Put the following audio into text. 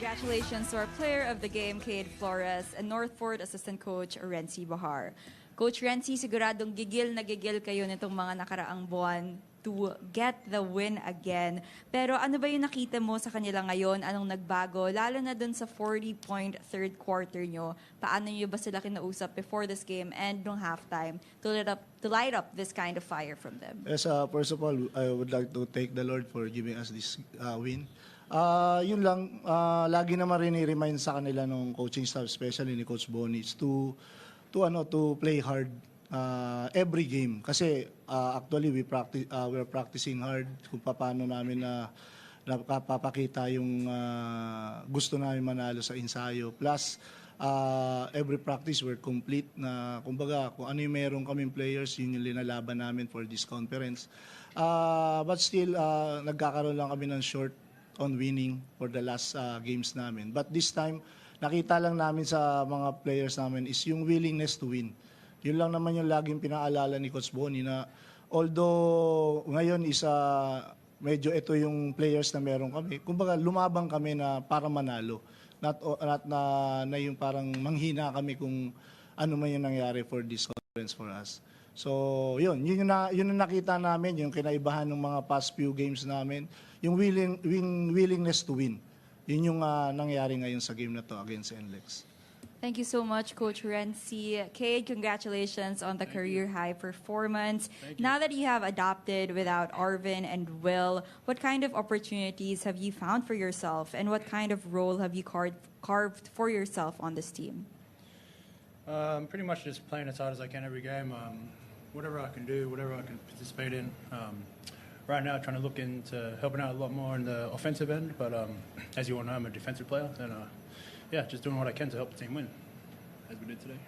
congratulations to our player of the game, Cade Flores, and Northford assistant coach, Renzi Bahar. Coach Renzi, siguradong gigil na gigil kayo nitong mga nakaraang buwan to get the win again. Pero ano ba yung nakita mo sa kanila ngayon? Anong nagbago? Lalo na dun sa 40-point third quarter nyo. Paano nyo ba sila kinausap before this game and nung halftime to light up this kind of fire from them? Yes, first of all, I would like to thank the Lord for giving us this win. Yun lang, lagi naman rin i-remind sa kanila ng coaching staff, especially ni Coach Bonnie, to play hard every game. Kasi actually we're practicing hard kung paano namin napapakita yung gusto namin manalo sa ensayo. Plus, every practice we're complete na kumbaga kung ano yung meron kaming players, yun yung linalaban namin for this conference. But still, nagkakaroon lang kami ng short on winning for the last games namin. But this time, nakita lang namin sa mga players namin is yung willingness to win. Yun lang naman yung laging pinaalala ni Coach Bonnie na although ngayon is medyo ito yung players na meron kami, kumbaga lumabang kami na para manalo. Not na yung parang manghina kami kung ano man yung nangyari for this conference for us. So yun yung nakita namin, yung kinaibahan ng mga past few games namin, yung willingness to win. Yun yung nangyari ngayon sa game na to against NLEX. Thank you so much, Coach Renzi. Cade, congratulations on the career-high performance. Now that you have adopted without Arvin and Will, what kind of opportunities have you found for yourself, and what kind of role have you carved for yourself on this team? Pretty much just playing as hard as I can every game. Whatever I can do, whatever I can participate in. Right now, trying to look into helping out a lot more in the offensive end, but as you all know, I'm a defensive player, and yeah, just doing what I can to help the team win, as we did today.